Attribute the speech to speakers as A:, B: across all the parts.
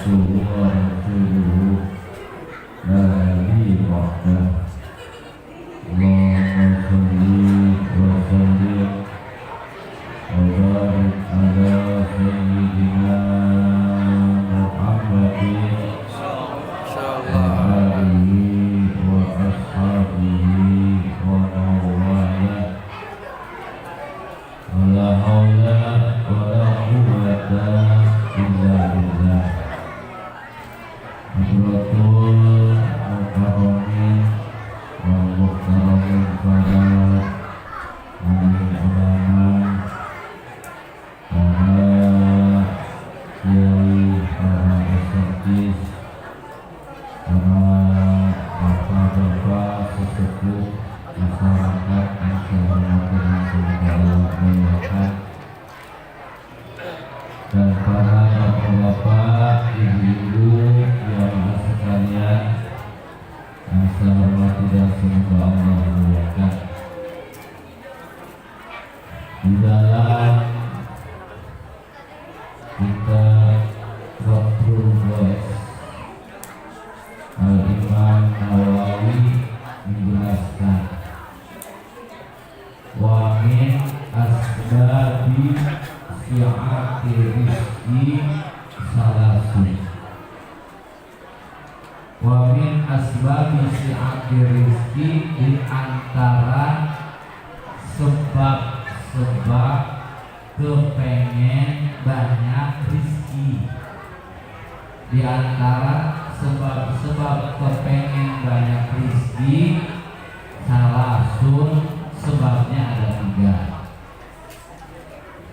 A: abduhu wa rasuluhu la ilaha illallah. Allahumma sholli wa sallim wa barik ala sayyidina Muhammadin wa alihi wa ashabihi wa mawala. La haula wa la quwwata illa billah. Hadratul mukarramin wa mukarramin para alim ulama, para kiai, para asatidz, para bapak-bapak sesepuh masyarakat yang saya hormati dan saya muliakan, dan para bapak-bapak, ibu-ibu yang sekalian yang saya hormati dan semoga Allah muliakan. Di dalam kita Fathul Bari Al-Imam Nawawi menjelaskan wa min asbabi si'ati rizki salasun. Wa min asbabi si'ati rizki, di antara sebab-sebab kepengen banyak rizki, di antara sebab-sebab kepengen banyak rizki salasun, sebabnya ada 3.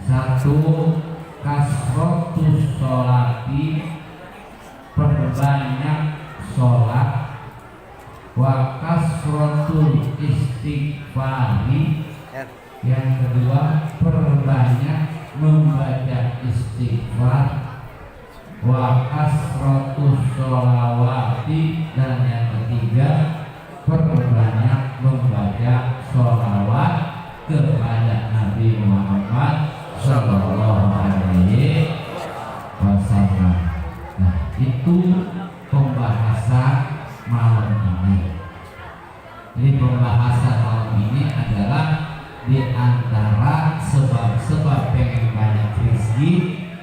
A: 1. Kasrotus sholati, perbanyak sholat. Wa kasrotul istighfari, yang kedua perbanyak membaca istighfar. Wa kasrotus sholawati, dan yang ketiga perbanyak membaca sholawat kepada Nabi Muhammad Sallallahu Alaihi Wasallam. Nah, itu pembahasan malam ini. Jadi pembahasan malam ini adalah di antara sebab-sebab pengen banyak rezeki.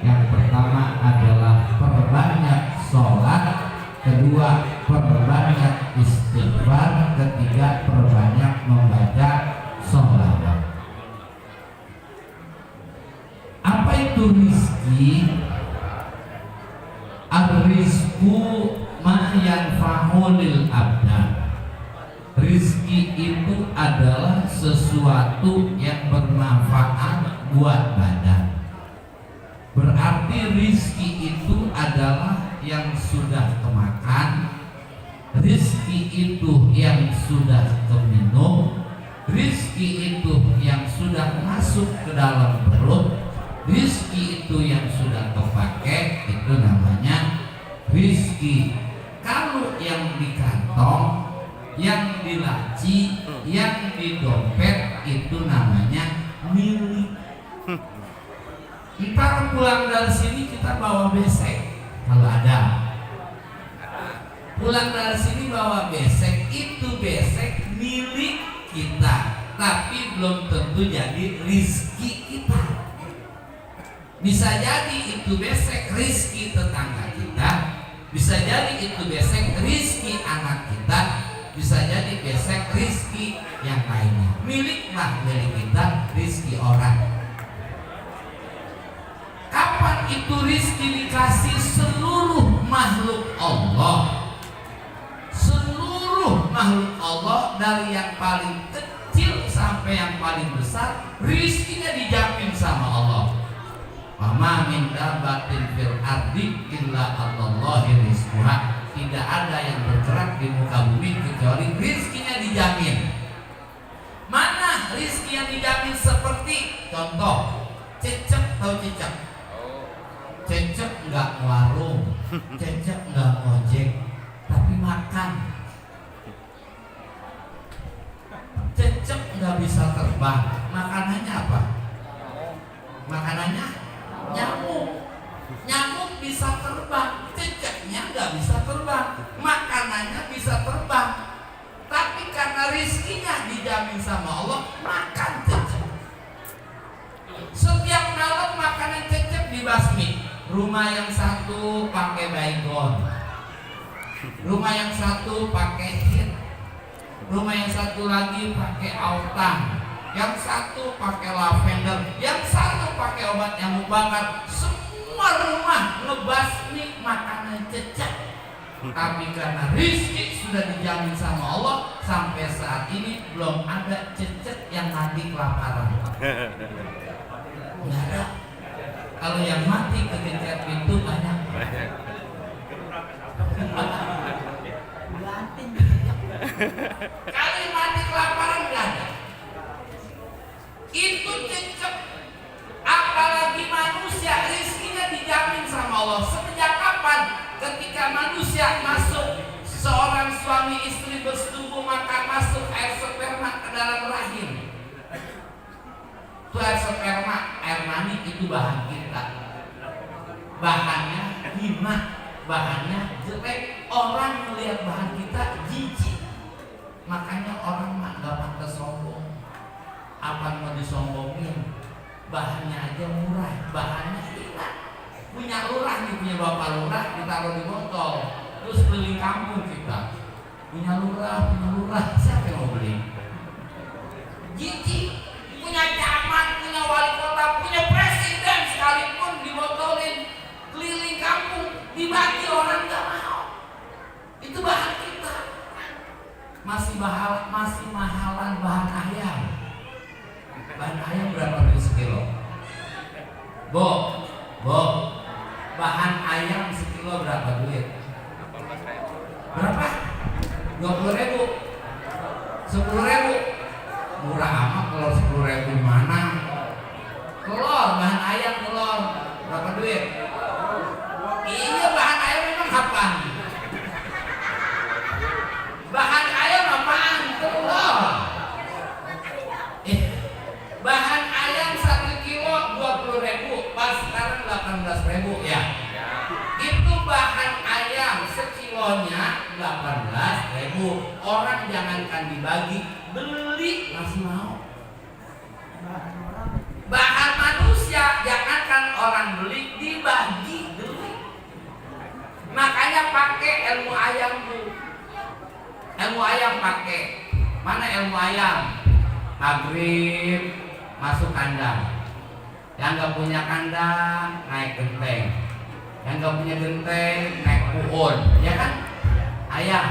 A: Yang pertama adalah perbanyak sholat, kedua perbanyak istighfar, ketiga perbanyak membaca sholawat. Apa itu rizki? Ar-rizku ma yanfa'u lil abdan. Rizki itu adalah sesuatu yang bermanfaat buat badan. Berarti rizki itu adalah yang sudah kemakan, rizki itu yang sudah keminum, rizki itu yang sudah masuk ke dalam perut, rizki itu yang sudah kepake, itu namanya rizki. Kalau yang di kantong, yang di laci, yang di dompet, itu namanya milik. Kita pulang dari sini kita bawa besek, kalau ada. Pulang dari sini bawa besek, itu besek milik kita, tapi belum tentu jadi rizki kita. Bisa jadi itu besek rizki tetangga kita, bisa jadi itu besek rizki anak kita, bisa jadi besek rizki yang lainnya. Miliklah milik kita, rizki orang. Kapan itu rizki dikasih? Seluruh makhluk Allah, seluruh makhluk Allah, dari yang paling kecil sampai yang paling besar, rizkinya dijamin sama Allah. Wama min dabbatin fil ardi illa Allahi rizquha. Tidak ada yang bergerak di muka bumi kecuali rizkinya dijamin. Mana rizki yang dijamin? Seperti contoh, Cecep, tahu Cecep? Cecep nggak warung, Cecep nggak ngojek, tapi makan. Cecep nggak bisa terbang, makanannya apa? Makanannya nyamuk. Nyamuk bisa terbang, Cecep nggak bisa terbang, makanannya bisa terbang, tapi karena rizkinya dijamin sama Allah, makan cecep. Setiap malam makanan cecep dibasmi. Rumah yang satu pakai baygon, rumah yang satu pakai hit, rumah yang satu lagi pakai autan, yang satu pakai lavender, yang satu pakai obat nyamuk bakar. Semua rumah ngebasmi makanan cecep. Tapi karena rizki sudah dijamin sama Allah, sampai saat ini belum ada cecep yang mati kelaparan. Nggak ada. Kalau yang mati kegencet pintu banyak. Kali mati kelaparan nggak ada. Itu cecep. Apalagi manusia, rizkinya dijamin sama Allah. Sejak kapan? Ketika manusia masuk, seorang suami istri bersetubuh, maka masuk air sperma ke dalam rahim. Itu air sperma, air mani itu bahan kita. Bahannya hina, bahannya jelek. Orang melihat bahan kita jijik. Makanya orang mah gak pantas sombong. Apa mau disombongin? Bahannya aja murah, bahannya hina. Punya lurah nih, punya bapak lurah, ditaruh di botol, terus keliling kampung kita. Punya lurah, siapa yang mau beli? Jijik. Punya camat, punya wali kota, punya presiden sekalipun dibotolin, keliling kampung, dibagi orang gak mau. Itu bahan kita. Masih mahalan bahan ayam. Bahan ayam berapa duit sekilo? Bo, bahan ayam sekilo berapa duit? Berapa? 20.000, 10.000. Murah amat. Kalau 10.000 mana? Telur, bahan ayam telur berapa duit? Iya, bahan ayam memang apaan? Bahan ayam apaan? Telur. Bahan ayam 1 kilo 20.000, pas sekarang 18.000 ya. Itu bahan ayam sekilonya 18.000. Orang jangankan dibagi, beli masih mau. Bahan manusia jangankan orang beli, dibagi beli. Makanya pakai ilmu ayam tuh. Ilmu ayam pakai. Mana ilmu ayam? Maghrib masuk kandang. Yang gak punya kandang naik genteng. Yang gak punya genteng naik pohon, ya kan? Ayam.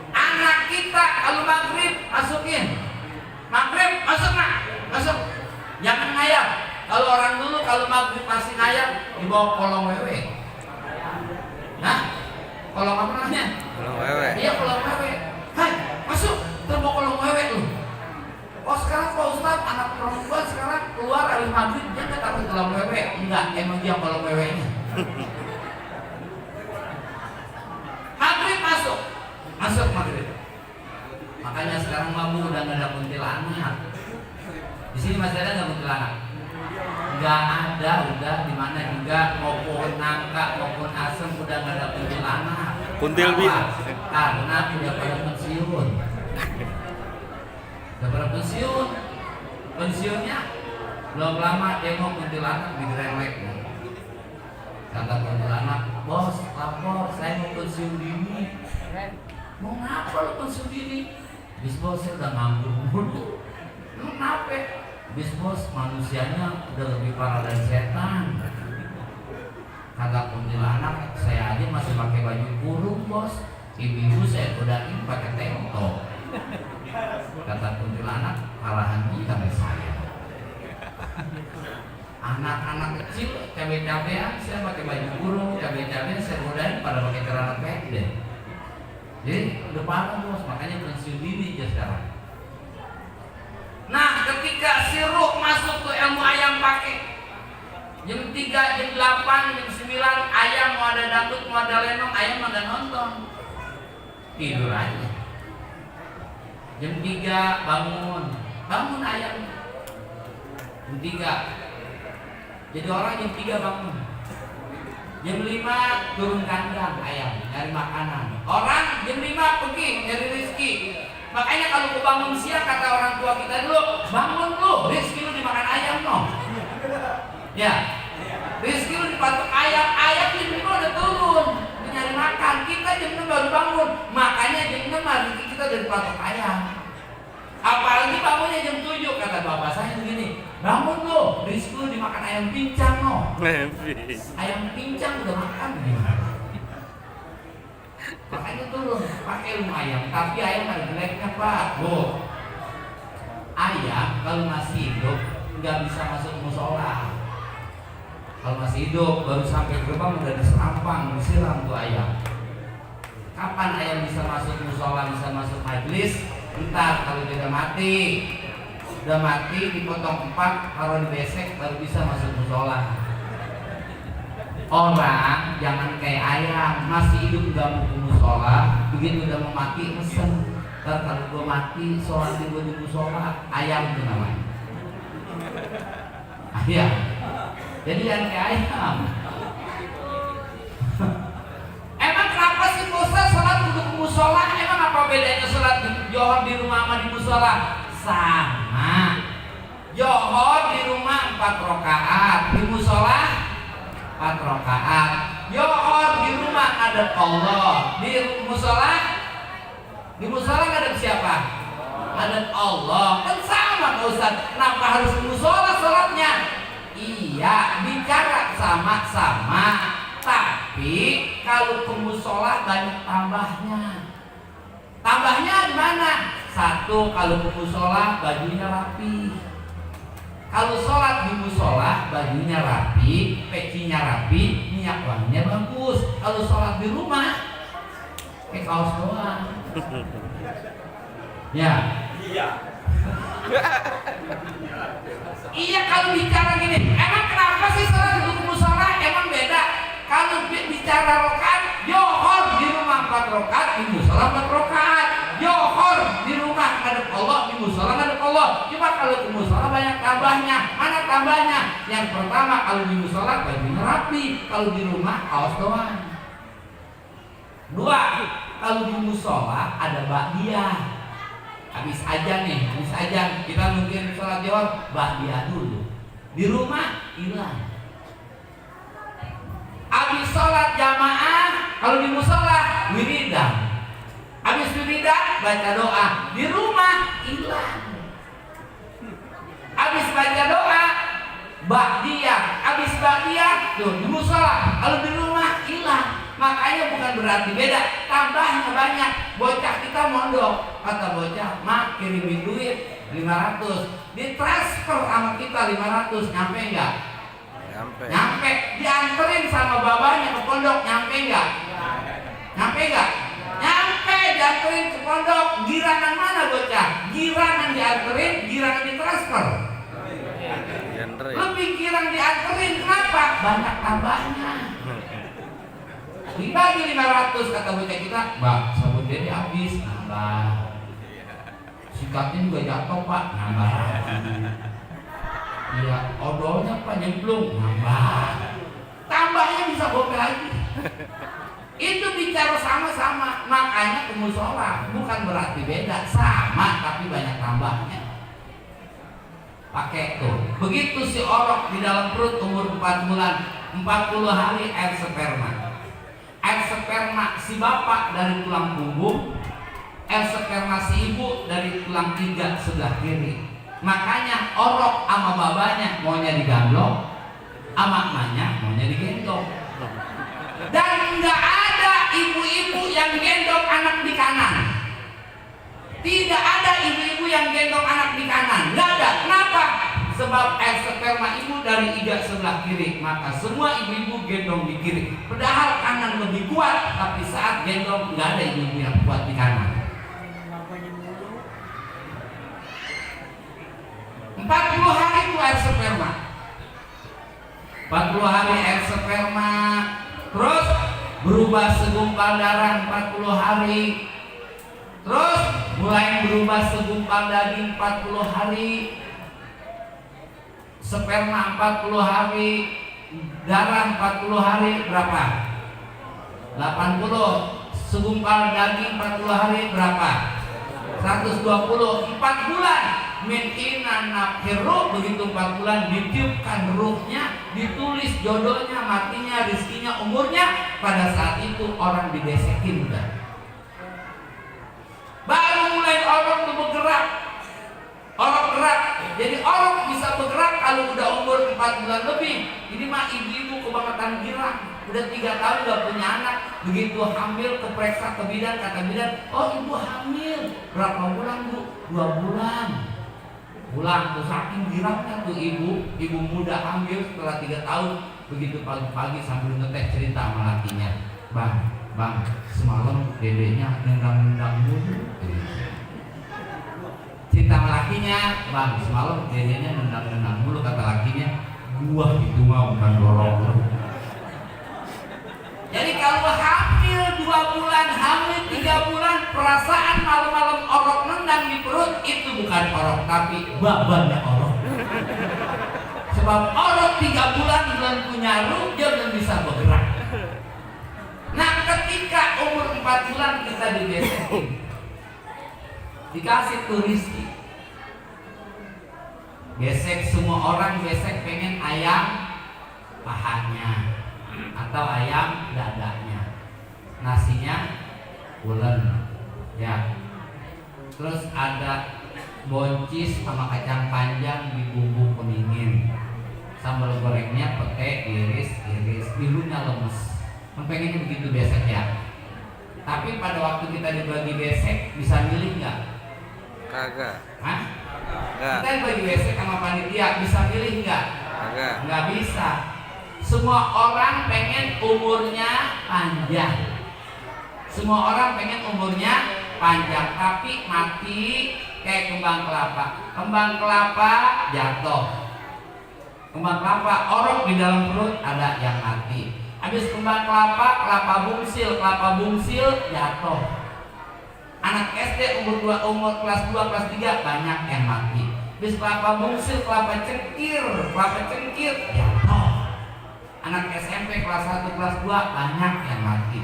A: Anak kita kalau maghrib masukin. Maghrib masuk nak, masuk. Jangan ngayap. Kalau orang dulu kalau maghrib masih ngayap dibawa kolong wewe. Nah, kolong apa namanya?
B: Kolong wewe.
A: Iya, kolong wewe. Hai, masuk. Terbawa kolong wewe lu. Oh sekarang Pak Ustadz, anak perempuan sekarang keluar habis maghrib dia nggak takut kolong wewe? Enggak, emang dia kolong wewenya. Maghrib masuk maghrib. Makanya sekarang mabu udah nggak ada kuntilanak. Di sini masih ada nggak kuntilanak? Nggak ada, udah di mana juga maupun nangka maupun asem udah nggak ada kuntilanak.
B: Kuntil bi.
A: Karena udah pada pensiun. Udah pada pensiun. Pensiunnya belum lama dia mau kuntilanak di Grelek. Kata kuntilanak, bos lapor saya mau pensiun dini. Mau ngapa lu pensiun dini? Bis bos saya udah nganggur mulu. Lu kenapa? Bis bos manusianya udah lebih parah dari setan. Kata kuntilanak, saya aja masih pakai baju kurung bos. Ibu saya godain pakai tengkok. Kata kuntilanak, malahan kita saya. Anak-anak kecil cabai-cabean saya pakai baju kurung, cabai-cabean saya godain pada pakai celana pendek. Jadi udah parah bos, makanya pensiun dini aja sekarang. Nah, ketika sirup masuk ke ilmu ayam pakai jam 3, jam 8, jam 9 ayam mau ada dangdut, mau ada lenong, ayam ada nonton. Tidur aja. Jam 3 bangun ayam. Jam 3. Jadi orang jam 3 bangun. Jam 5 turun kandang ayam nyari makanan. Orang jam 5 pergi nyari rezeki. Makanya kalau ku bangun siang kata orang tua kita dulu, bangun lu, rezeki lu dimakan ayam no. Ya, rezeki lu dipatok ayam, ayam jam 5 udah turun nyari makan. Kita jam 6 baru bangun, makanya jam 6 rezeki kita udah dipatok ayam. Apalagi bangunnya jam 7, kata bapak saya begini, bangun lo, rezeki lu dimakan ayam pincang no. Ayam pincang udah makan gimana? Makanya turun pakai rumah ayam, tapi ayam ada jeleknya pak. Bu, ayam kalau masih hidup nggak bisa masuk musola. Kalau masih hidup baru sampai gerbang udah diserampang, disiram tuh ayam. Kapan ayam bisa masuk musola, bisa masuk majelis? Entar kalau dia udah mati dipotong 4, taruh di besek baru bisa masuk musola. Orang jangan kayak ayam, masih hidup nggak mau ke musola, begitu udah mau mati pesen. Ntar kalau gue mati, sholat gue di musola, ayam itu namanya. Ayam. Jadi jangan kayak ayam. Emang kenapa sih Ustaz sholat untuk musola? Emang apa bedanya sholat Johor di rumah sama di musola? Sama. Johor di rumah 4 rakaat, di musola 4 rakaat. Johor di rumah ada Allah, di musola ada siapa? Ada Allah. Kan sama Pak Ustaz. Kenapa harus di musola sholatnya? Iya, bicara sama-sama. Tapi kalau ke musola banyak tambahnya. Tambahnya di mana? Satu, kalau ke musola bajunya rapi. Kalau sholat di musola bajunya rapi, pecinya rapi, minyak wanginya bagus. Kalau sholat di rumah, kayak kaos doang. Ya. Iya. Iya kalau bicara gini, emang kenapa sih sholat di musola emang beda? Kalau bicara rokaat, Johor di rumah 4 rokaat, di musola 4 rokaat. Johor di rumah ngadep Allah, di musola ngadep Allah. Cuma kalau di musola banyak tambahnya. Mana tambahnya? Yang pertama kalau di musola bajunya rapi, kalau di rumah kaos doang. 2, kalau di musola ada bakdiah. Habis ajan kita mungkin sholat Johor, bakdiah dulu. Di rumah hilang. Habis sholat jamaah, kalau di musola wiridan. Habis wiridan baca doa, di rumah hilang. Habis baca doa bakdiah, habis bakdiah tuh di musola, kalau di rumah hilang. Makanya bukan berarti beda, tambahnya banyak. Bocah kita mondok, kata bocah, mak kirimin duit 500, ditransfer sama kita 500, nyampe enggak? Nyampe. Dianterin sama babanya ke pondok, nyampe enggak? Nyampe enggak? Nyampe, dianterin ke pondok. Girangan mana bocah? Girangan dianterin, girangan ditransfer. Lebih girang dianterin, kenapa? Banyak tambahnya. Dibagi 500, kata bocah kita, Mbak, sabun dede habis, nambah. Sikatnya juga jatuh Pak, nambah. Iya, odolnya Pak nyemplung, nambah. Tambahnya bisa gope lagi. Itu bicara sama-sama, makanya ke musola bukan berarti beda, sama tapi banyak tambahnya. Pakai tuh. Begitu si orok di dalam perut umur 4 bulan, 40 hari air sperma. Air sperma si bapak dari tulang punggung, air sperma si ibu dari tulang iga sebelah kiri. Makanya orok sama babanya maunya digandong, sama emaknya maunya digendong. Dan nggak ada ibu-ibu yang gendong anak di kanan. Tidak ada ibu-ibu yang gendong anak di kanan. Nggak ada. Kenapa? Sebab air sperma ibu dari iga sebelah kiri, maka semua ibu-ibu gendong di kiri. Padahal kanan lebih kuat, tapi saat gendong nggak ada ibu-ibu yang kuat di kanan. 40 hari itu air sperma. 40 hari air sperma, terus berubah segumpal darah 40 hari. Terus mulai berubah segumpal daging 40 hari. Sperma 40 hari, darah 40 hari berapa? 80. Segumpal daging 40 hari berapa? 120. 4 bulan min inna nakhiru, begitu 4 bulan ditiupkan ruhnya, ditulis jodohnya, matinya, rizkinya, umurnya. Pada saat itu orang dibesekin udah. Baru mulai orang tuh bergerak. Orang gerak. Jadi orang bisa bergerak kalau udah umur 4 bulan lebih. Ini mah ibu-ibu kebangetan girang. Udah 3 tahun gak punya anak. Begitu hamil keperiksa ke bidan, kata bidan, oh ibu hamil. Berapa bulan bu? 2 bulan. Pulang tuh saking girangnya tuh ibu muda hamil setelah 3 tahun. Begitu pagi-pagi sambil ngeteh cerita sama lakinya, bang semalam dedenya nendang-nendang mulu. Cerita sama lakinya, bang semalam dedenya nendang-nendang mulu, kata lakinya, gua itu mah bukan dorong. Jadi kalau hamil 2 bulan, hamil 3 bulan, perasaan malam-malam orok nendang di perut, itu bukan orok tapi babannya orok. Sebab orok 3 bulan belum punya ruh, dia belum bisa bergerak. Nah ketika umur 4 bulan kita dibesekin, dikasih tuh rizki. Besek, semua orang besek pengen ayam pahanya atau ayam dadanya, nasinya ulen ya, terus ada boncis sama kacang panjang dibumbu kuningin, sambal gorengnya pete iris, birunya lemes. Pengennya begitu besek ya. Tapi pada waktu kita dibagi besek, bisa milih nggak?
B: Kagak.
A: Hah?
B: Nggak.
A: Kita dibagi besek sama panitia, bisa milih nggak?
B: Kagak.
A: Nggak bisa. Semua orang pengen umurnya panjang. Semua orang pengen umurnya panjang, tapi mati kayak kembang kelapa. Kembang kelapa jatuh. Kembang kelapa orok di dalam perut, ada yang mati. Habis kembang kelapa bungsil jatuh. Anak SD umur kelas 2, kelas 3 banyak yang mati. Habis kelapa bungsil, kelapa cengkir jatuh. Anak SMP kelas 1, kelas 2 banyak yang mati.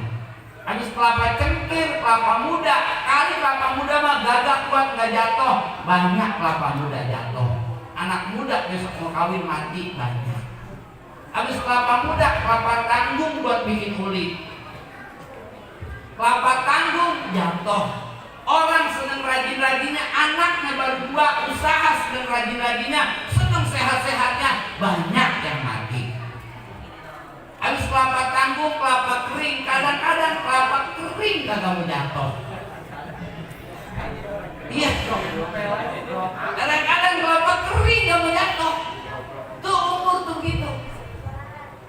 A: Habis kelapa cengkir, kelapa muda, kali kelapa muda mah gagak kuat nggak jatuh, banyak kelapa muda jatuh. Anak muda besok mau kawin mati banyak. Habis kelapa muda, kelapa tanggung buat bikin uli, kelapa tanggung jatuh. Orang seneng rajin-rajinnya, anaknya baru 2, usaha seneng rajin-rajinnya, seneng sehat-sehatnya, banyak yang mati. Habis kelapa tanggung, kelapa kering, kadang-kadang kelapa kering kagak mau jatuh. Iya, kadang-kadang kelapa kering gak mau jatuh. Tuh umur tuh gitu.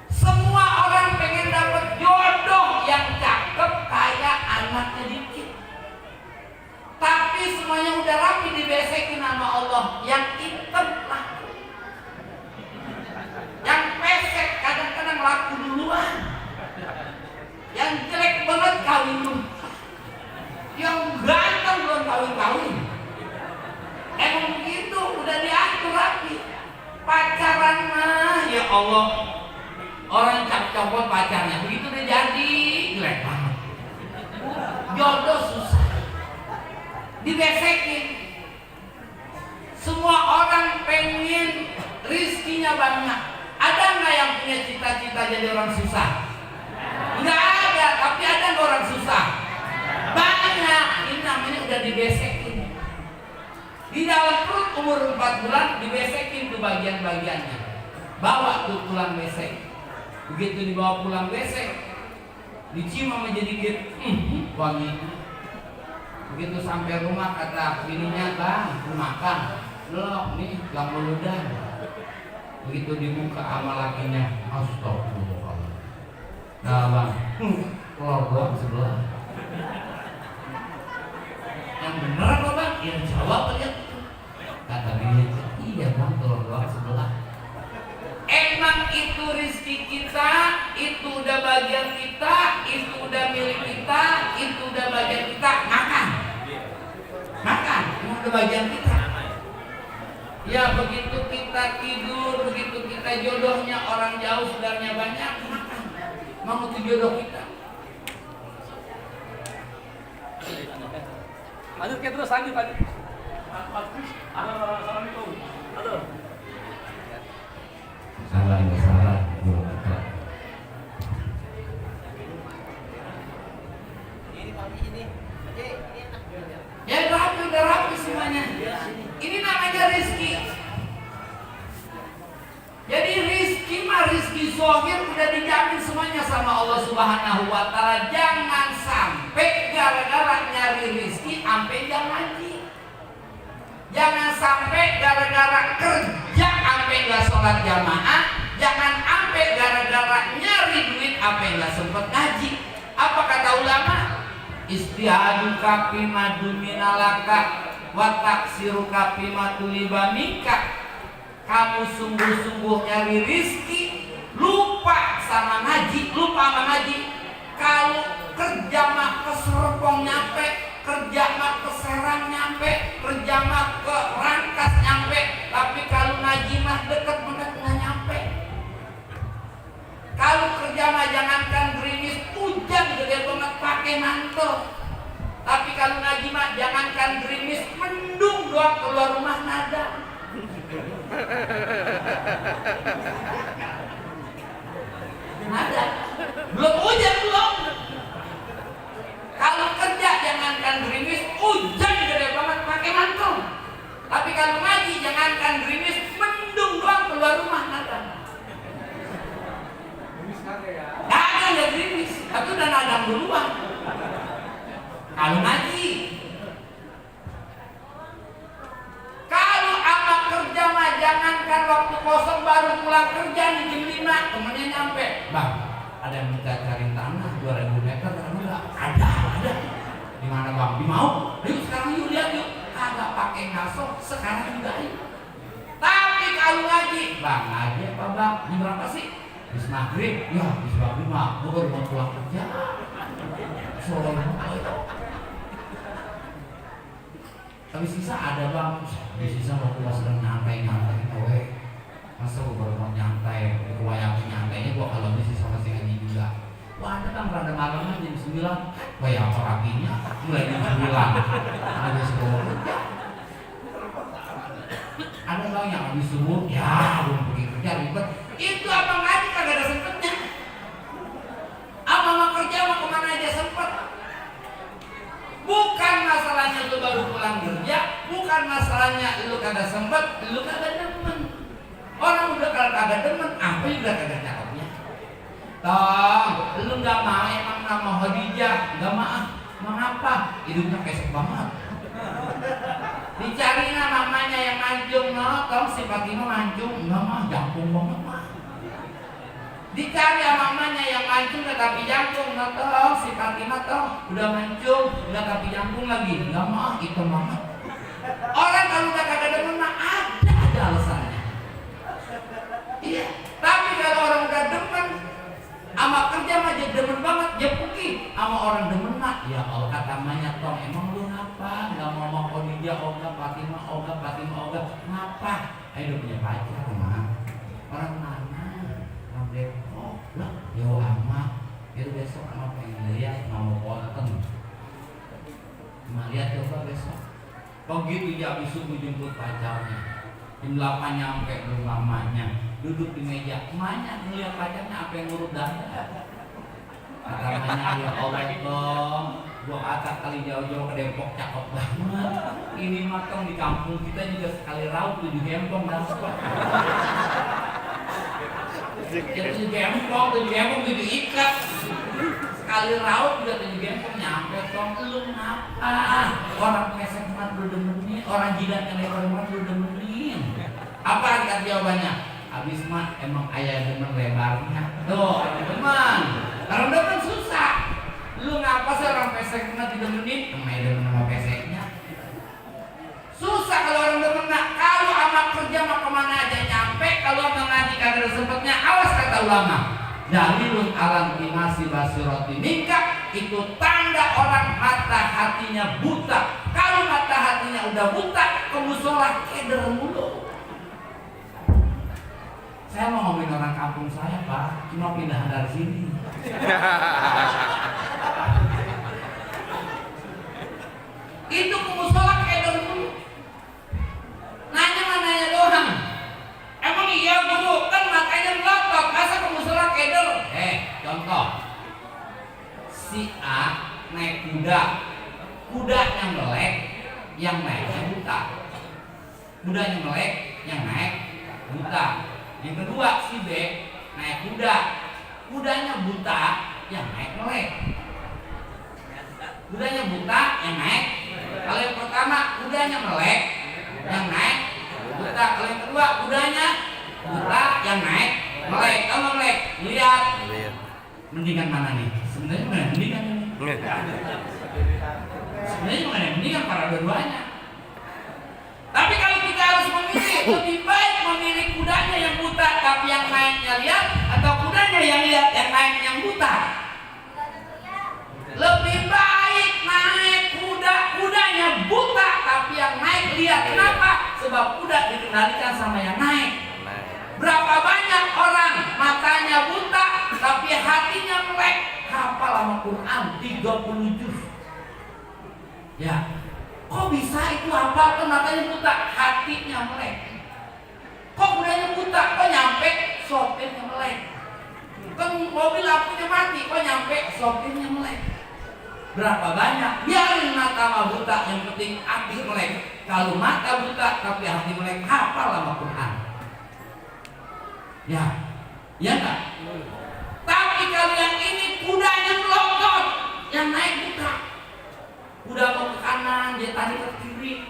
A: Semua orang pengen dapat jodoh yang cakep kayak anaknya dikit. Tapi semuanya udah rapi dibesekin sama Allah. Yang hitam laku, yang pesek kadang-kadang laku duluan, yang jelek banget kawin dulu, yang ganteng belum kawin-kawin. Emang begitu, udah diatur rapi. Pacaran mah ya Allah, orang cap-capon pacarnya, begitu udah jadi jelek banget. Jodoh susah, dibesekin. Semua orang pengen rizkinya banyak. Ada nggak yang punya cita-cita jadi orang susah? Nggak ada, tapi ada nggak orang susah? Banyak. Ini namanya udah dibesekin. Di dalam perut umur 4 bulan dibesekin tuh bagian-bagiannya. Bawa tuh pulang besek. Begitu dibawa pulang besek, dicium sama jadi gitu, wangi. Begitu sampai rumah kata bininya, bang, makan. Loh, nih lambung ludah. Begitu dibuka sama lakinya, astagfirullah. Nah bang, telur doang sebelah. Yang bener apa bang? Yang jawab aja. Kata bininya, iya bang, telur doang sebelah. Emang itu rizki kita, itu udah bagian kita, itu udah milik kita, itu udah bagian kita. Makan, itu udah bagian kita. Ya begitu kita tidur, begitu kita kita jodohnya orang jauh, saudaranya banyak, makan. Mau itu jodoh kita.
C: Lanjut ke terus lanjut. Assalamualaikum. Halo.
A: Salah. Ya udah rapi semuanya. Ini namanya rezeki. Jadi rezeki mah rezeki zahir udah dijamin semuanya sama Allah Subhanahu wa taala. Jangan sampai gara-gara nyari rezeki sampai enggak ngaji. Jangan sampai gara-gara kerja sampai enggak sholat jamaah. Jangan sampai gara-gara nyari duit sampai enggak sempat ngaji. Apa kata ulama? Istihadu kapi madu minalaka wa taksiru kapi madu libamika. Kamu sungguh-sungguh nyari rizki, lupa sama ngaji. Kalau kerja mah ke Serpong nyampe, kerja mah ke Serang nyampe, kerja mah ke Rangkas nyampe. Tapi kalau ngaji mah deket banget nggak nyampe. Kalau kerja mah jangankan gerimis, hujan gede banget pakai mantel. Tapi kalau ngaji mah jangankan gerimis, mendung doang keluar rumah nada. Nada. Belum hujan belum. Kalau kerja jangankan gerimis, hujan gede banget pakai mantel. Tapi kalau ngaji jangankan gerimis, mendung doang keluar rumah nada. Ada gerimis, tapi udah nadam duluan. Kalau ngaji, kalau amak kerja mah jangankan waktu kosong baru pulang kerja nih jam 5 temennya nyampe, bang ada yang minta cari tanah 2000 meter enggak? Ada. Di mana bang? Di mau? Ayo sekarang yuk lihat yuk. Kagak pakai ngaso, sekarang juga ayo. Tapi kalau ngaji, bang ngaji apa bang? Ini berapa sih? Habis maghrib, ya habis maghrib mah gue baru mau pulang kerja. Sore tapi sisa ada bang, di sisa waktu pas sedang nyantai kowe. Masa gue baru mau nyantai, gue yang nyantainya gue kalau di sisa masih ngaji juga. Wah ada bang, rada malam aja jam 9. Wah ya apa rapinya, mulai jam 9. Ada subuh kerja. Ada bang yang habis subuh, ya belum pergi kerja ribet. Itu abang ngaji kagak ada sempetnya. Abang mau kerja mau kemana aja sempet. Bukan masalahnya lu baru pulang kerja, bukan masalahnya lu kagak sempet, lu kagak demen. Orang udah kagak demen, apa yang udah kagak cakepnya? Tong, lu nggak mau emang nama Khadijah, nggak mau, mengapa? Hidupnya pesek banget. Dicari namanya yang mancung, no, tong si Fatimah mancung, nggak mah, jangkung banget mah. Dicari mamanya yang mancung udah tapi jangkung, nggak tahu si Fatimah tahu udah mancung udah tapi jangkung lagi, nggak mau itu banget. Orang kalau udah kagak demen mah ada alasannya. Iya, tapi kalau orang udah demen sama kerja mah jadi demen banget, jepuki sama orang demen mah ya Allah katamanya tong emang lu ngapa nggak mau Khadijah Fatimah ngapa? Ayo punya pacar mah orang mana? Orang Depok lah, jauh amat. Itu besok amat pengen lihat mau potong. Lihat coba besok. Begitu dia habis subuh jemput pacarnya. Jam 8 nyampe rumah mamanya. Duduk di meja, emaknya ngeliat pacarnya apa yang ngurut dada. Katanya ya Allah dong, gua kata kali jauh-jauh ke Depok cakep banget. Ini makan di kampung kita juga sekali raut 7 gempong dapat. 7 gempong 7 ikat. Sekali raut juga 7 gempong nyampe tong lu ngapa? Orang pesek mah lu demenin, orang jidat yang lebar mah lu demenin. Apa kata jawabannya? Habis mah emang ayah demen lebarnya. Tuh, teman. Kalau demen susah. Lu ngapa sih orang pesek mah didemenin? Emang demen sama peseknya. Susah kalau orang demen. Nah, kalau amak kerja mah kemana aja nyampe. Kalau amak ngaji kagak ada sempetnya. Awas kata ulama. Dalilun alam imasi basiroti nikah itu tanda orang mata hatinya buta. Kalau mata hatinya udah buta, kemusola keder mulu. Saya mau ngomongin orang kampung saya, Pak. Cuma pindah dari sini. Itu ke musola kedor dulu. Nanya doang. Emang iya guru, kan makanya melotot. Masa ke musola kedor? Contoh. Si A naik kuda. Kudanya melek, yang naiknya buta. Kudanya melek, yang naik buta. Yang kedua si B naik kuda. Kudanya buta, yang naik melek. Kudanya buta, yang naik. Kalau yang pertama kudanya melek, yang naik buta. Kalau yang kedua kudanya buta, yang naik melek. Kalau melek, lihat. Mendingan mana nih? Sebenarnya mana mendingan ini? Sebenarnya mana mendingan para dua-duanya. Tapi kalau kita harus memilih, lebih baik memilih kudanya yang buta tapi yang naiknya lihat, atau kudanya yang lihat yang naik yang buta. Lebih baik naik kudanya buta tapi yang naik lihat. Kenapa? Sebab kuda dikendalikan sama yang naik. Berapa banyak orang matanya buta tapi hatinya melek, hafal sama Quran 30 juz. Ya, kok bisa itu hafal kan matanya buta, hatinya melek. Kok kudanya buta, kok nyampe sopirnya melek. Kan mobil lampunya mati, kok nyampe sopirnya melek. Berapa banyak? Biarin mata buta, yang penting hati melek. Kalau mata buta tapi hati melek, hafal sama Quran. Ya, ya enggak? Tapi kalau yang ini kudanya melotot, yang naik buta. Kuda mau ke kanan, dia tarik ke kiri.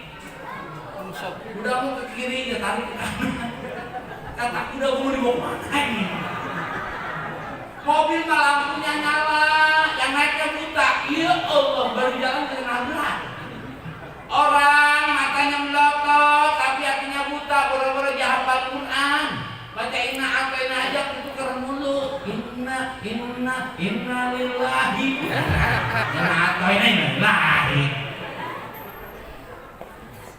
A: Kuda mau ke kiri, dia tarik ke kanan. Kata kuda mau dibawa mana ini? Mobil mah lampunya nyala, yang naiknya buta. Ya Allah, baru jalan kena nabrak. Orang matanya melotot, tapi hatinya buta, boro-boro dia hafal Quran. Baca inna aja itu keren mulu. Inna lillahi. Inna lillahi.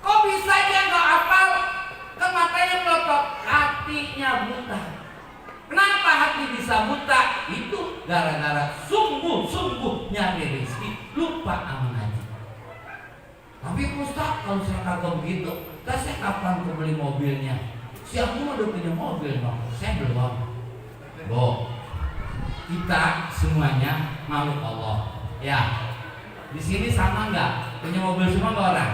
A: Kok bisa dia nggak hafal? Kan matanya melotot, hatinya buta. Kenapa hati bisa buta? Itu gara-gara sungguh nyari rezeki, lupa sama ngaji. Tapi Ustaz, kalau saya kagak begitu, saya kapan beli mobilnya? Si aku udah punya mobil, no. Saya belum. Kita semuanya makhluk Allah. Ya, di sini sama nggak? Punya mobil semua nggak orang?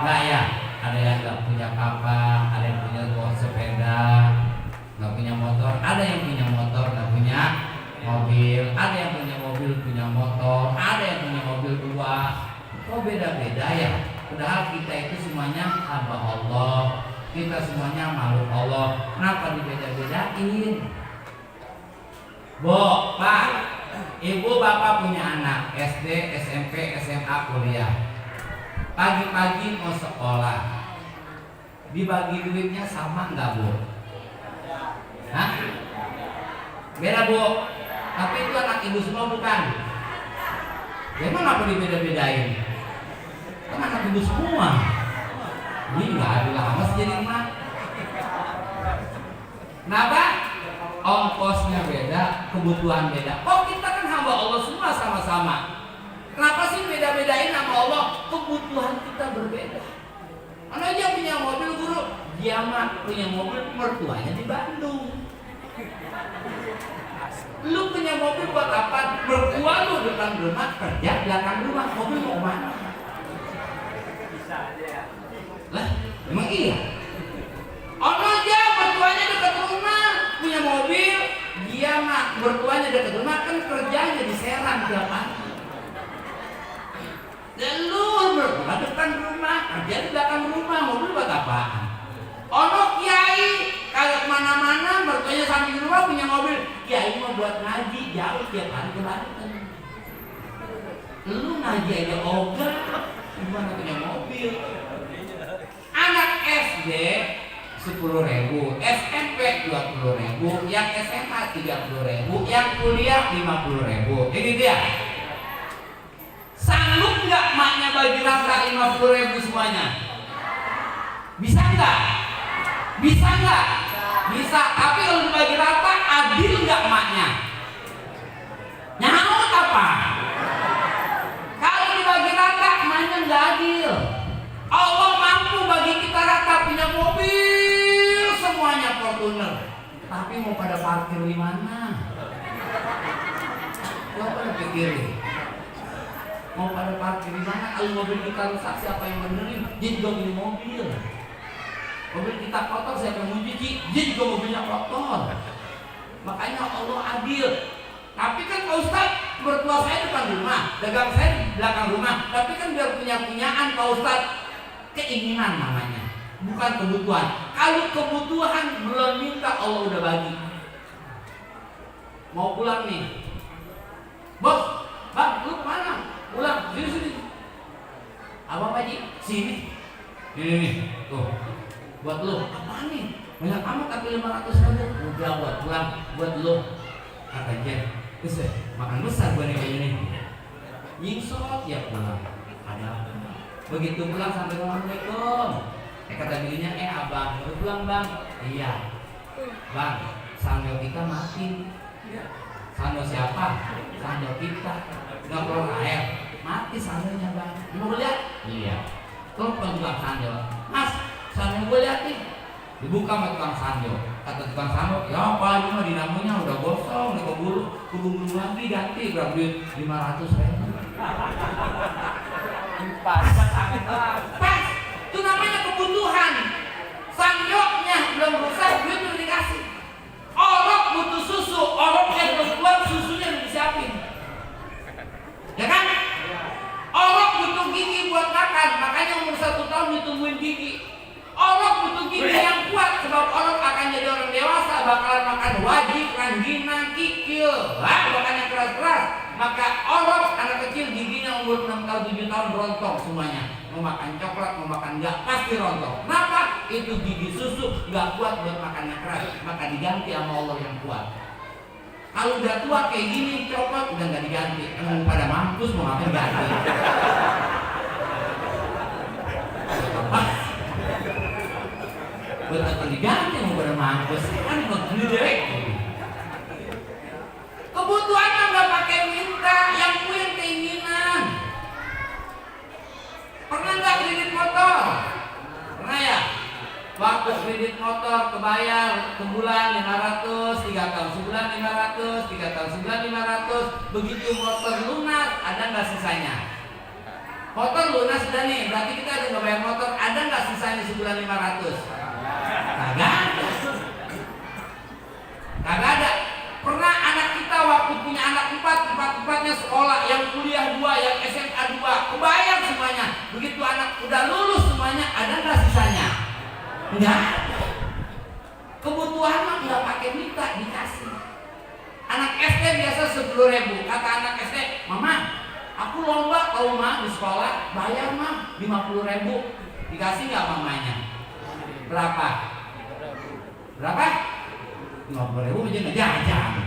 A: Nggak ya. Ada yang nggak punya kapal, ada yang punya sepeda, nggak punya motor, ada yang punya motor nggak punya mobil, ada yang punya mobil punya motor, ada yang punya mobil dua. Kok beda-beda ya? Padahal kita itu semuanya hamba Allah. Kita semuanya makhluk Allah. Kenapa dibeda-bedain? Pak, ibu bapak punya anak SD, SMP, SMA, kuliah. Pagi-pagi mau sekolah, dibagi duitnya sama nggak Bu? Hah? Beda Bu. Tapi itu anak ibu semua bukan? Emang apa dibeda-bedain? Kan anak ibu semua. Ini nggak ada lama sih jadi emak. Kenapa? Ongkosnya beda, kebutuhan beda. Oh kita kan hamba Allah semua sama-sama. Kenapa sih beda-bedain sama Allah? Kebutuhan kita berbeda. Mana aja punya mobil guru, dia mah punya mobil mertuanya di Bandung. Lu punya mobil buat apa? Mertua lu depan rumah, kerja belakang rumah, mobil mau mana? Lah, emang iya? Ono aja mertuanya dekat rumah, punya mobil, dia mah mertuanya dekat rumah kan kerjanya di Serang tiap hari. Dan lu mertua depan rumah, kerja di belakang rumah, mobil buat apaan? Ono kiai kagak kemana-mana, mertuanya samping rumah punya mobil, kiai mau buat ngaji jauh tiap hari ke Banten. Lu ngaji aja ogah, gimana punya mobil? Anak SD 10.000, SMP 20.000, yang SMA 30.000, yang kuliah 50.000. Ini dia. Sanggup nggak maknya bagi rata 50.000 semuanya? Bisa nggak? Bisa nggak? bisa, tapi kalau dibagi rata adil nggak emaknya? Nyaut apa? Kalau dibagi rata emaknya nggak adil. Allah mampu bagi kita rata, punya mobil semuanya Fortuner, tapi mau pada parkir di mana? Coba pikirin. Mau pada parkir di mana? Kalau mobil kita rusak siapa yang benerin? Dia juga punya mobil. Mobil kita kotor siapa yang mau cuci? Dia juga mobilnya kotor. Makanya Allah adil. Tapi kan Pak Ustaz, mertua saya depan rumah, dagang saya di belakang rumah. Tapi kan biar punya-punyaan Pak Ustaz, keinginan namanya, bukan kebutuhan. Kalau kebutuhan belum minta, Allah udah bagi. Mau pulang nih, bos, bang, lu kemana? Pulang, sini. Abang Pak Haji, sini. Ini, tuh, buat lu. Apaan nih? Banyak amat tapi 500.000. Udah buat pulang, buat lu. Kata Jen, bisa makan besar gue nih kayak ini. Nyingsot ya pulang. Ada apa? Begitu pulang sampai Assalamualaikum. Kata dirinya, abang, baru pulang bang. Iya, bang, sandal kita mati. Sandal siapa? Sandal kita. Nggak keluar air, mati sandalnya bang. Mau lihat? Iya. Telepon tukang sandal, mas, sandal gue lihat nih. Dibuka sama tukang sandal. Kata tukang sandal, ya apa ini mah dinamonya udah gosong, udah keburu lagi ganti, berapa duit? 500.000. Pas, itu namanya kebutuhan. Sandoknya belum rusak, duit udah dikasih. Orang butuh susu, orang yang belum keluar susunya udah disiapin. Ya kan? Orang butuh gigi buat makan, makanya umur 1 tahun ditungguin gigi. Orang butuh gigi yang kuat, sebab orang akan jadi orang dewasa, bakalan makan wajib, rangginang, kikil, makannya keras-keras. Maka orang anak kecil giginya umur 6 tahun, 7 tahun rontok semuanya. Mau makan coklat, mau makan enggak, pasti rontok. Kenapa? Itu gigi susu nggak kuat buat makannya keras, maka diganti sama Allah yang kuat. Kalau udah tua kayak gini, coklat udah nggak diganti. Emang pada mampus mau ngapain ganti? Betul diganti mau pada mampus kan begede. Kebutuhannya nggak pakai minta, yang punya keinginan. Pernah nggak kredit motor? Pernah ya? Waktu kredit motor kebayar sebulan 500, 3 tahun sebulan 500, 3 tahun sebulan 500. Begitu motor lunas, ada nggak sisanya? Motor lunas sudah nih, berarti kita ada nggak bayar motor, ada nggak sisanya sebulan 500? Kagak ada. Kagak ada. Pernah anak kita waktu punya anak empat-empatnya sekolah, yang kuliah 2, yang SMA 2, kebayar semuanya. Begitu anak udah lulus semuanya, ada nggak sisanya? Enggak ada. Kebutuhan mah nggak pakai minta, dikasih. Anak SD biasa 10.000. Kata anak SD, mama, aku lomba kalau mah di sekolah, bayar mah 50.000. Dikasih nggak mamanya? Berapa? Berapa? 50.000 aja nggak jajan.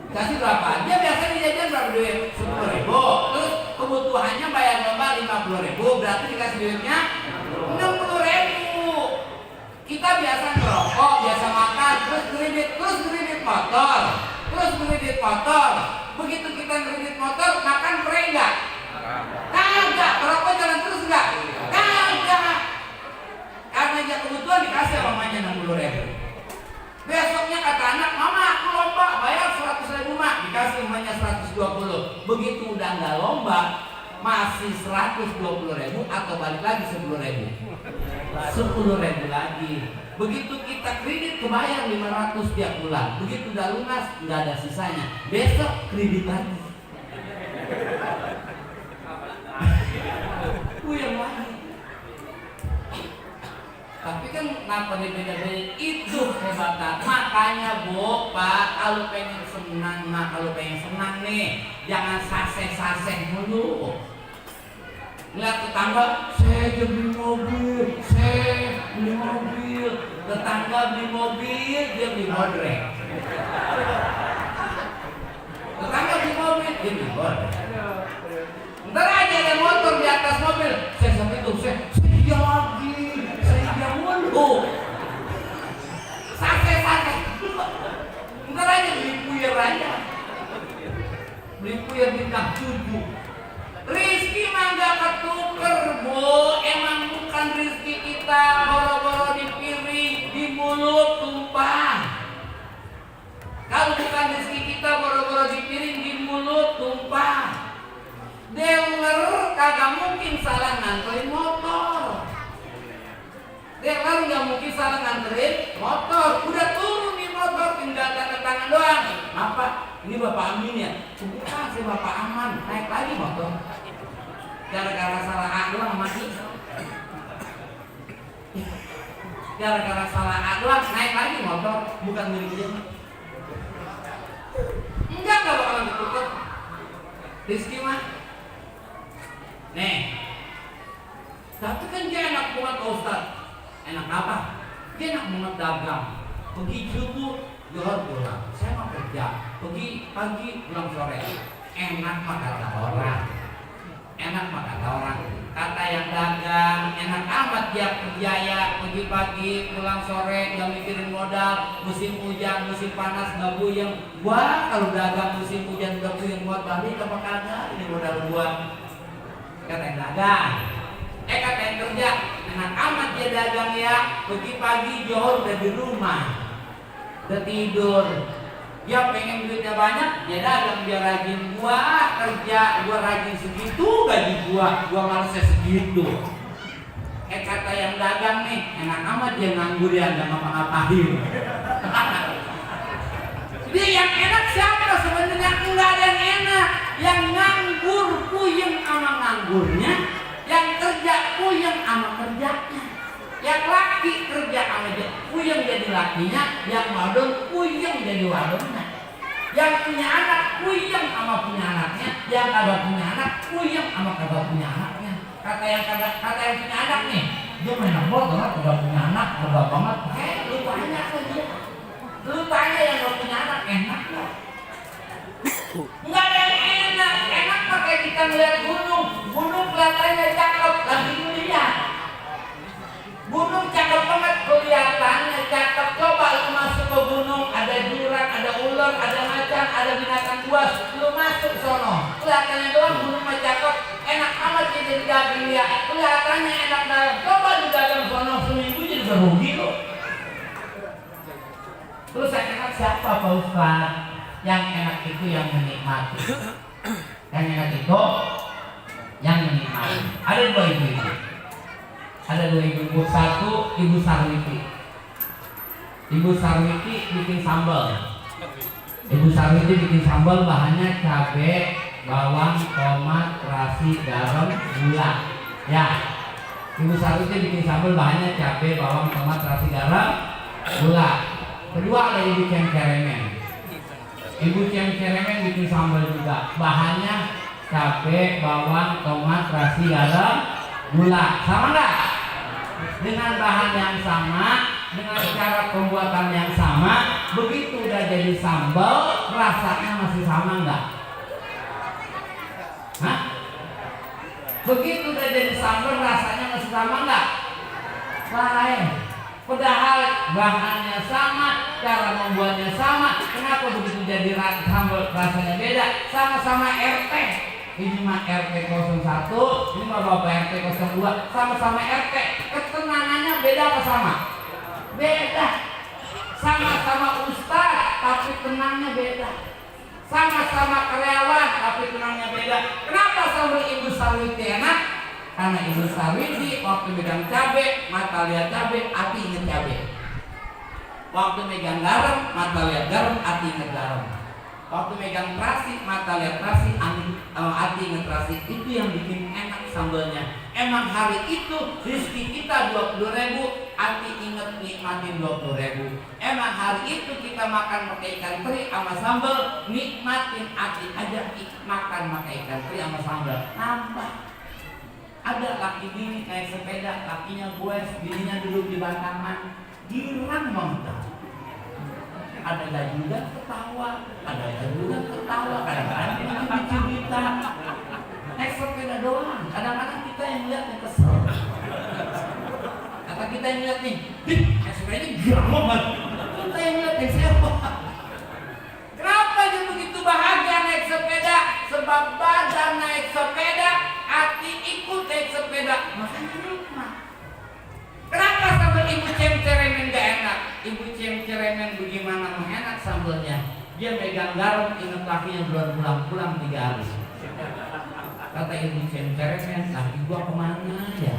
A: Kasih berapa? Dia biasanya jajan berapa duit? 10.000. Terus kebutuhannya bayar lomba 50.000, berarti dikasih duitnya 60.000. Kita biasa ngerokok, biasa makan, terus kredit motor, Begitu kita kredit motor, makan pre nggak? Kagak. Ngerokok jalan terus nggak? Kagak. Karena dia kebutuhan dikasih mamanya 60.000. Besoknya kata anak, mama aku lomba bayar 100.000 mak, dikasih mamanya 120. Begitu udah nggak lomba, masih 120.000 atau balik lagi 10.000. 10.000 lagi. Begitu kita kredit kebayar 500 tiap bulan. Begitu udah lunas nggak ada sisanya. Besok kredit lagi. Yang lagi. Tapi kan kenapa beda-beda itu hebatnya. Makanya Bu, Pak, kalau pengen senang nih, jangan saseh-saseh dulu. Lihat tetangga, saya beli mobil. Tetangga beli mobil, dia beli modrek. Tetangga beli mobil, dia beli modrek. Ntar aja ada motor di atas mobil, saya sampai itu, saya lagi mulu. puyer aja. Beli puyer bintang 7. Rizki mah gak ketuker, Bu. Emang bukan rizki kita boro-boro di piring, di mulut tumpah. Kalau bukan rizki kita boro-boro di piring, di mulut tumpah. Dealer kagak mungkin salah nganterin motor. Dealer gak mungkin salah nganterin motor. Udah turun di motor, tinggal tanda tangan doang. Apa? Ini Bapak Amin ya? Bukan, si Bapak Aman. Naik lagi motor. Gara-gara salah A doang mati. Gara-gara salah A doang naik lagi motor. Bukan milik dia. Enggak bakalan ditutup. Rizki mah. Nih. Tapi kan dia enak banget Pak Ustaz. Enak apa? Dia enak banget dagang. Pergi subuh, jual pulang. Saya mau kerja. Pergi pagi, pulang sore. Enak mah kata orang. Enak mah kata orang. Kata yang dagang, enak amat dia kerja ya. Pergi pagi, pulang sore, gak mikirin modal. Musim hujan, musim panas, gak buyeng. Wah, kalau dagang musim hujan gak buyeng buat balik apa kagak? Ini modal gua. Kata yang dagang. Kata yang kerja, enak amat dia dagang ya. Pergi pagi, johor udah di rumah, udah tidur. Dia pengen duitnya banyak, dia dagang biar rajin. Gua kerja, gua rajin segitu gaji gua malesnya segitu. Kata yang dagang nih, enak amat dia nganggur ya, nggak ngapa-ngapain. Dia yang enak siapa sebenarnya? Enggak ada yang enak. Yang nganggur puyeng sama nganggurnya, yang kerja puyeng sama kerjanya. Yang laki kerja sama dia puyeng jadi lakinya, yang wadon puyeng jadi wadonnya. Yang punya anak puyeng sama punya anaknya, yang kagak punya anak puyeng sama kagak punya anaknya. Kata yang punya anak nih, dia main bola kagak punya anak, kagak banget. Lu tanya ke dia. Lu tanya yang gak punya anak enak gak? Enggak ada yang enak. Enak pakai kita ngeliat gunung. Gunung kelihatannya cakep, lagi ngeliat. Gunung cakep banget kelihatannya cakep. Coba lu masuk ke gunung, ada jurang, ada ular, ada macan, ada binatang buas. Lu masuk sono, kelihatannya doang gunung mah cakep. Enak amat jadi dagang ya. Kelihatannya enak dagang. Coba di dagang sono seminggu jadi rugi lu. Terus yang enak siapa Pak Ustaz? Yang enak itu yang menikmati. Yang enak itu yang menikmati. Ada dua ibu-ibu. Ada dua ibu-ibu. Satu Ibu Sarwiti. Ibu Sarwiti bikin sambal. Ibu Sarwiti bikin sambal, bahannya cabai, bawang, tomat, terasi, garam, gula. Ya. Ibu Sarwiti bikin sambal, bahannya cabai, bawang, tomat, terasi, garam, gula. Kedua ada Ibu Cengkeremen. Ibu Cengkeremen bikin sambal juga. Bahannya cabai, bawang, tomat, terasi, garam, gula. Sama nggak? Dengan bahan yang sama, dengan cara pembuatan yang sama, begitu udah jadi sambal, rasanya masih sama nggak? Hah? Begitu udah jadi sambal, rasanya masih sama nggak? Lain. Padahal bahannya sama, cara membuatnya sama. Kenapa begitu jadi sambal rasanya beda? Sama-sama RT. Ini mah RT 01, ini mah Bapak RT 02. Sama-sama RT. Ketenangannya beda apa sama? Beda. Sama-sama ustaz, tapi tenangnya beda. Sama-sama karyawan, tapi tenangnya beda. Kenapa sambal Ibu Sarwiti enak? Karena Ibu Sarwiti waktu megang cabai, mata lihat cabai, hati inget cabai. Waktu megang garam, mata lihat garam, hati inget garam. Waktu megang terasi, mata lihat terasi, hati inget terasi. Itu yang bikin enak sambalnya. Emang hari itu rezeki kita 20.000, hati inget nikmatin 20.000. Emang hari itu kita makan pakai ikan teri sama sambal, nikmatin hati aja makan pakai ikan teri sama sambal. Nambah. Ada laki bini naik sepeda, lakinya goes, bininya duduk di bantaman, girang banget. Ada gajudan ketawa, ada gajudan ketawa, kadang-kadang kita cerita. Naik sepeda doang, kadang-kadang kita yang lihat yang kesel. Kata kita yang lihat nih, naik sepeda girang banget. Kita yang lihat yang siapa? Kenapa? ibu ceremen bagaimana mengenak sambelnya. Dia megang garam, ingat lakinya belum pulang 3 hari. Kata ibu ceremen, laki gua kemana ya?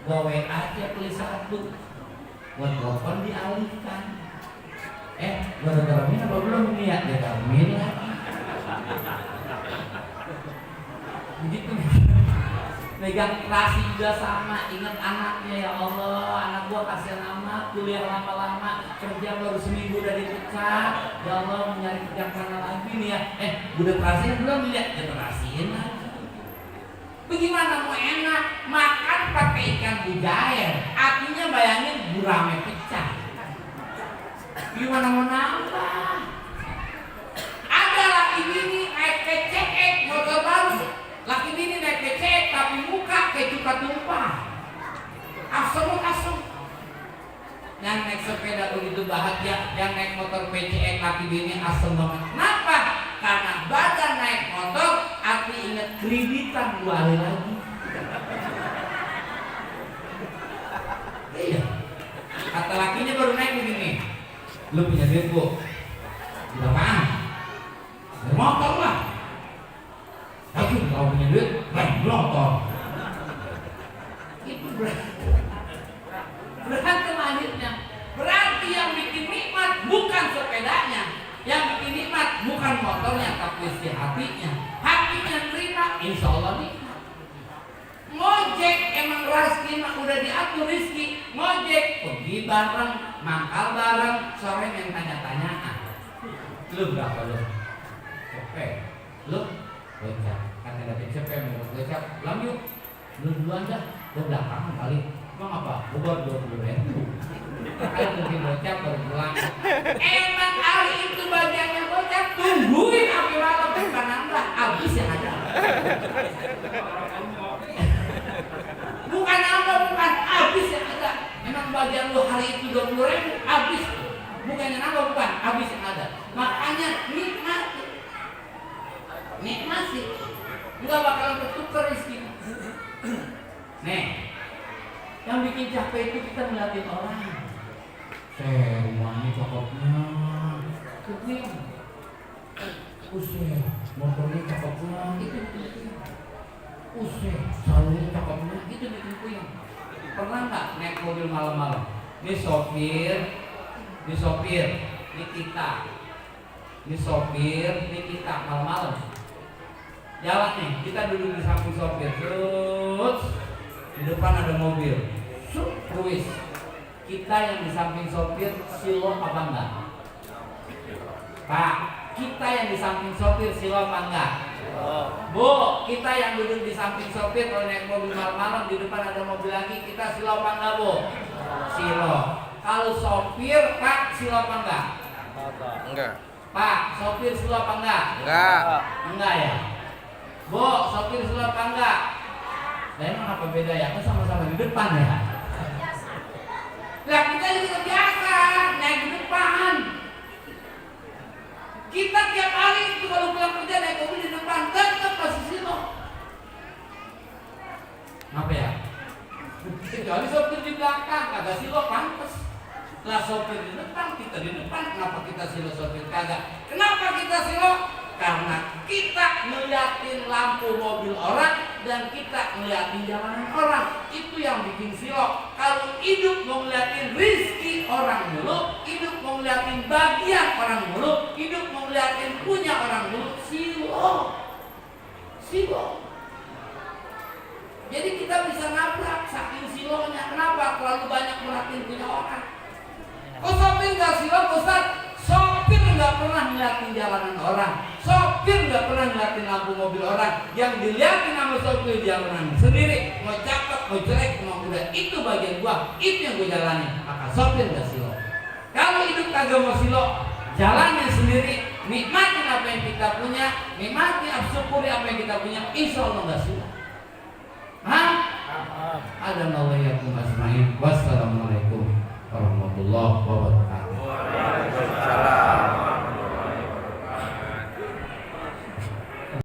A: Gua WA aja beli 1. Buat telepon dialihkan. Gua udah garamin apa belum nih ya? Dia garamin lagi. Begitu. Megang terasi juga sama, ingat anaknya ya Allah, anak gua kasihan amat, kuliah lama-lama, kerja baru seminggu udah dipecat, ya Allah mencari kerja mana lagi nih ya, udah terasiin belum lihat, ya terasiin lagi. Bagaimana mau enak, makan pakai ikan bujair, artinya bayangin gurame pecah. Gimana mau nambah? Ada laki bini naik kecek motor baru. Laki bini naik becek tapi muka kayak cuka tumpah. Asem. Yang naik sepeda begitu bahagia, yang naik motor becek laki bini asem banget. Kenapa? Karena badan naik motor, hati inget kreditan 2 hari lagi. Iya. Kata lakinya baru naik begini. Lu punya duit bu? Udah apaan? Motor lah. Tapi kalau punya duit, motor. Itu berantem akhirnya. Berarti yang bikin nikmat bukan sepedanya, yang bikin nikmat bukan motornya, tapi si hatinya. Hatinya terima, insya Allah nikmat. Ngojek emang rezeki mah udah diatur rezeki. Ngojek pergi bareng, mangkal bareng, sore yang tanya-tanyaan. Lu berapa lu? Cepet. Lu? Gocap, kan ada cepet mau gocap, lam yuk, lu duluan dah, gua belakangan kali, emang apa? Gua 20.000, kali mungkin gocap baru pulang. Emang hari itu bagiannya gocap, tungguin sampai malam bukan nambah, habis yang ada. Bukan nambah, bukan habis yang ada. Emang bagian lu hari itu 20.000, habis, bukannya nambah bukan, habis yang ada. Makanya nikmat sih, nggak bakalan bertukar rezeki. Nih, yang bikin capek itu kita ngeliatin orang. Rumahnya cakepnya, kecil. Usai, motornya cakepnya, itu bikin. Usai, sarungnya cakepnya, itu bikin puyeng. Pernah nggak naik mobil malam-malam? Ini sopir, ini kita. Ini sopir, ini kita malam-malam. Jalan nih, kita duduk di samping sopir, terus di depan ada mobil, cruise. Kita yang di samping sopir, silo apa enggak? Pak, kita yang di samping sopir, silo apa enggak? Bu, kita yang duduk di samping sopir kalau naik mobil malam-malam, di depan ada mobil lagi, kita silo apa enggak bu? Silo. Kalau sopir, Pak, silo apa enggak?
B: Enggak.
A: Pak, sopir silo apa enggak?
B: Enggak.
A: Enggak ya? Bu, sopir silo apa enggak? Nah emang apa beda ya? Kan sama-sama di depan ya? Lah kita juga biasa naik di depan. Kita tiap hari itu kalau pulang kerja naik mobil di depan, tetap posisi lo. Apa ya? Kecuali sopir di belakang, kagak silo pantes. Lah sopir di depan, kita di depan, kenapa kita silo sopir kagak? Kenapa kita silo? Karena kita ngeliatin lampu mobil orang dan kita ngeliatin jalanan orang. Itu yang bikin silo. Kalau hidup mau ngeliatin rizki orang dulu, hidup mau ngeliatin bagian orang dulu, hidup mau ngeliatin punya orang dulu, silo. Jadi kita bisa nabrak saking silonya. Kenapa? Terlalu banyak ngeliatin punya orang. Kok sopir nggak silo, Ustaz? Sopir nggak pernah ngeliatin jalanan orang. Sopir nggak pernah ngeliatin lampu mobil orang. Yang dilihatin sama sopir jalanan sendiri. Mau cakep, mau jelek, mau muda, itu bagian gua. Itu yang gua jalani. Maka sopir nggak silo. Kalau hidup kagak mau silo, jalannya sendiri. Nikmatin apa yang kita punya, nikmatin, syukuri apa yang kita punya. Insya Allah nggak silo. Hah? Ada nawayakum asma'in. Wassalamualaikum warahmatullahi wabarakatuh.